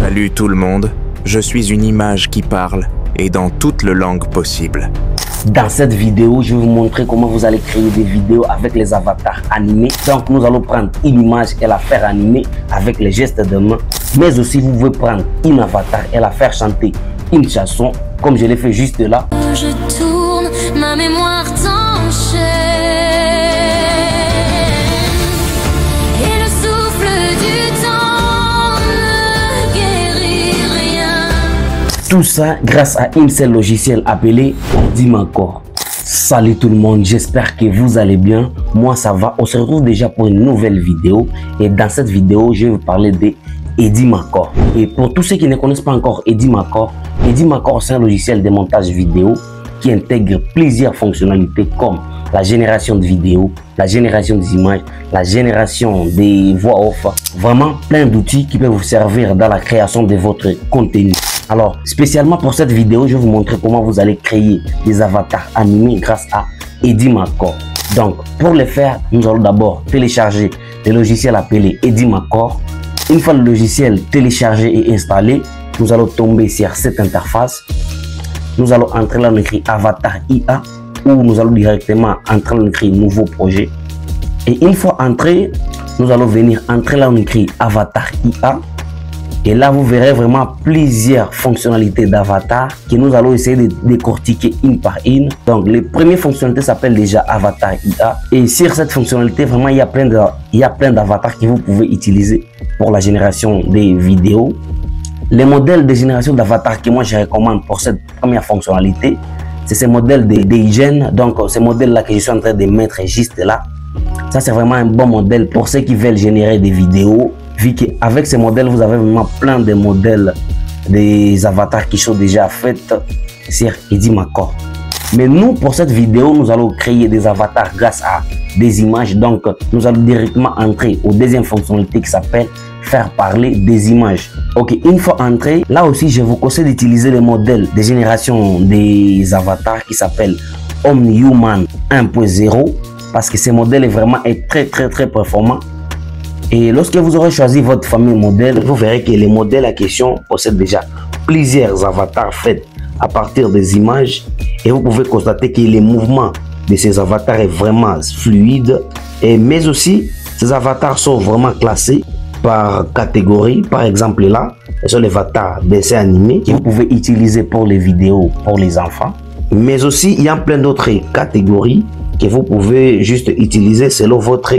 Salut tout le monde, je suis une image qui parle et dans toutes les langues possibles. Dans cette vidéo, je vais vous montrer comment vous allez créer des vidéos avec les avatars animés. Donc nous allons prendre une image et la faire animer avec les gestes de main. Mais aussi vous pouvez prendre une avatar et la faire chanter une chanson comme je l'ai fait juste là. Je tourne, ma mémoire t'enchaîne. Et le souffle du temps ne guérit rien. Tout ça grâce à une seule logiciel appelé Audimacore. Salut tout le monde, j'espère que vous allez bien. Moi ça va, on se retrouve déjà pour une nouvelle vidéo. Et dans cette vidéo, je vais vous parler de Audimacore. Et pour tous ceux qui ne connaissent pas encore Audimacore, Audimacore c'est un logiciel de montage vidéo qui intègre plusieurs fonctionnalités comme la génération de vidéos, la génération des images, la génération des voix off. Vraiment plein d'outils qui peuvent vous servir dans la création de votre contenu. Alors, spécialement pour cette vidéo, je vais vous montrer comment vous allez créer des avatars animés grâce à Audimacore. Donc, pour le faire, nous allons d'abord télécharger le logiciel appelé Audimacore. Une fois le logiciel téléchargé et installé, nous allons tomber sur cette interface. Nous allons entrer là, on écrit Avatar IA ou nous allons directement entrer là, on écrit Nouveau projet. Et une fois entré, nous allons venir entrer là, on écrit Avatar IA. Et là, vous verrez vraiment plusieurs fonctionnalités d'avatar que nous allons essayer de décortiquer une par une. Donc, les premières fonctionnalités s'appellent déjà Avatar IA. Et sur cette fonctionnalité, vraiment, il y a plein d'avatars que vous pouvez utiliser pour la génération des vidéos. Les modèles de génération d'avatars que moi je recommande pour cette première fonctionnalité, c'est ces modèles d'hygiène. Donc, ces modèles-là que je suis en train de mettre juste là. Ça, c'est vraiment un bon modèle pour ceux qui veulent générer des vidéos. Vu qu'avec ces modèles, vous avez vraiment plein de modèles des avatars qui sont déjà faits sur Audimacore. Mais nous, pour cette vidéo, nous allons créer des avatars grâce à des images. Donc, nous allons directement entrer aux deuxième fonctionnalité qui s'appelle faire parler des images. Ok, une fois entré, là aussi, je vous conseille d'utiliser le modèle de génération des avatars qui s'appelle OmniHuman 1.0 parce que ce modèle est vraiment très performant. Et lorsque vous aurez choisi votre famille modèle, vous verrez que les modèles en question possèdent déjà plusieurs avatars faits à partir des images. Et vous pouvez constater que les mouvements de ces avatars est vraiment fluide. Mais aussi, ces avatars sont vraiment classés par catégorie. Par exemple là, ce sont les avatars dessin animé que vous pouvez utiliser pour les vidéos pour les enfants. Mais aussi, il y a plein d'autres catégories que vous pouvez juste utiliser selon votre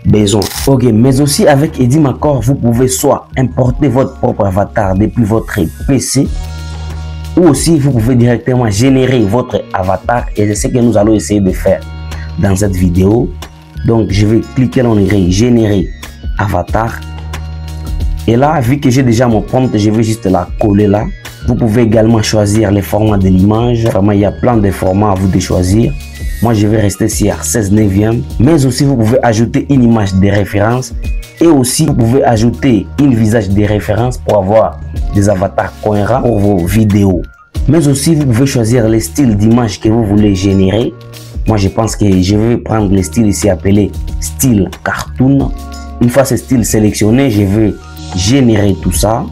besoin. Ok, mais aussi avec Audimacore, vous pouvez soit importer votre propre avatar depuis votre PC ou aussi vous pouvez directement générer votre avatar et c'est ce que nous allons essayer de faire dans cette vidéo. Donc je vais cliquer dans l'onglet générer avatar et là vu que j'ai déjà mon prompt, je vais juste la coller là. Vous pouvez également choisir les formats de l'image. Vraiment, il y a plein de formats à vous de choisir. Moi, je vais rester sur 16/9. Mais aussi, vous pouvez ajouter une image de référence. Et aussi, vous pouvez ajouter une visage de référence pour avoir des avatars cohérents pour vos vidéos. Mais aussi, vous pouvez choisir le style d'image que vous voulez générer. Moi, je pense que je vais prendre le style ici appelé style cartoon. Une fois ce style sélectionné, je vais générer tout ça.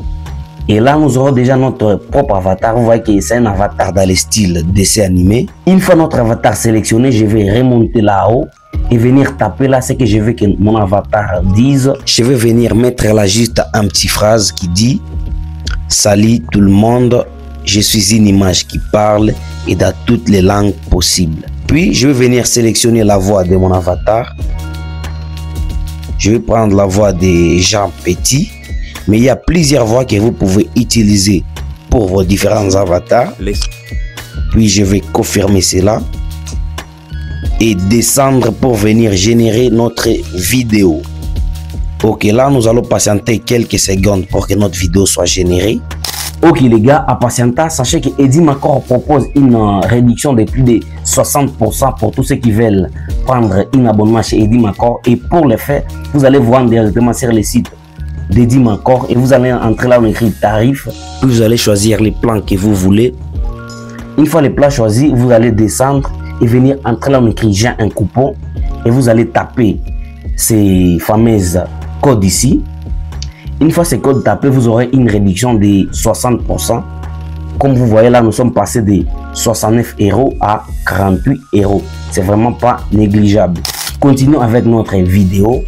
Et là, nous aurons déjà notre propre avatar. Vous voyez que c'est un avatar dans le style dessin animé. Une fois notre avatar sélectionné, je vais remonter là-haut et venir taper là ce que je veux que mon avatar dise. Je vais venir mettre là juste une petite phrase qui dit « Salut tout le monde, je suis une image qui parle et dans toutes les langues possibles. » Puis, je vais venir sélectionner la voix de mon avatar. Je vais prendre la voix de Jean Petit. Mais il y a plusieurs voix que vous pouvez utiliser pour vos différents avatars. Puis je vais confirmer cela et descendre pour venir générer notre vidéo. Ok, là nous allons patienter quelques secondes pour que notre vidéo soit générée. Ok les gars, à patienter, sachez que Audimacore propose une réduction de plus de 60% pour tous ceux qui veulent prendre un abonnement chez Audimacore. Et pour le faire, vous allez vous rendre directement sur le site d'Audimacore et vous allez entrer là, on écrit tarif. Puis vous allez choisir les plans que vous voulez. Une fois les plans choisis, vous allez descendre et venir entrer là, on écrit j'ai un coupon et vous allez taper ces fameuses codes ici. Une fois ces codes tapés, vous aurez une réduction de 60%. Comme vous voyez là, nous sommes passés de 69 € à 48 €. C'est vraiment pas négligeable. Continuons avec notre vidéo.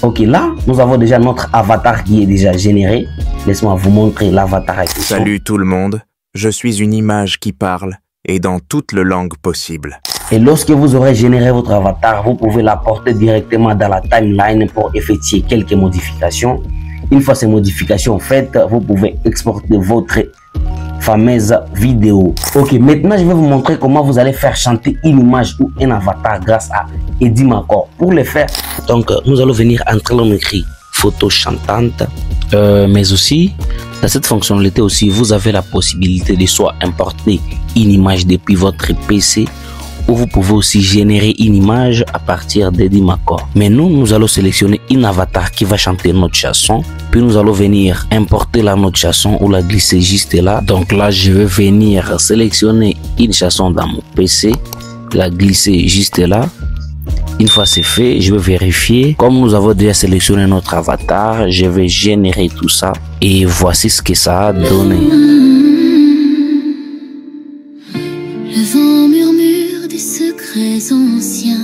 Ok, là, nous avons déjà notre avatar qui est déjà généré. Laisse-moi vous montrer l'avatar. Salut tout le monde, je suis une image qui parle et dans toutes les langues possibles. Et lorsque vous aurez généré votre avatar, vous pouvez l'apporter directement dans la timeline pour effectuer quelques modifications. Une fois ces modifications faites, vous pouvez exporter votre fameuse vidéo. Ok, maintenant je vais vous montrer comment vous allez faire chanter une image ou un avatar grâce à Eddie Macor. Pour le faire, donc nous allons venir entrer dans l'écrit photo chantante, mais aussi dans cette fonctionnalité aussi, vous avez la possibilité de soit importer une image depuis votre PC, ou vous pouvez aussi générer une image à partir d'Eddie Macor. Mais nous allons sélectionner une avatar qui va chanter notre chanson. Puis nous allons venir importer notre chanson ou la glisser juste là. Donc là, je vais venir sélectionner une chanson dans mon PC, la glisser juste là. Une fois c'est fait, je vais vérifier. Comme nous avons déjà sélectionné notre avatar, je vais générer tout ça. Et voici ce que ça a donné. Le vent murmure des secrets anciens.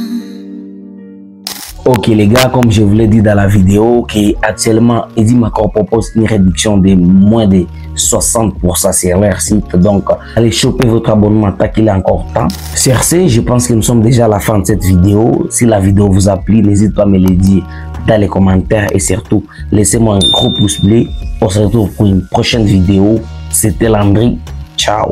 Ok les gars, comme je vous l'ai dit dans la vidéo, actuellement Eddie Macor propose une réduction de moins de 60% sur leur site. Donc allez choper votre abonnement tant qu'il est encore temps. Sur ce, je pense que nous sommes déjà à la fin de cette vidéo. Si la vidéo vous a plu, n'hésitez pas à me le dire dans les commentaires et surtout laissez-moi un gros pouce bleu. On se retrouve pour une prochaine vidéo. C'était Landry. Ciao.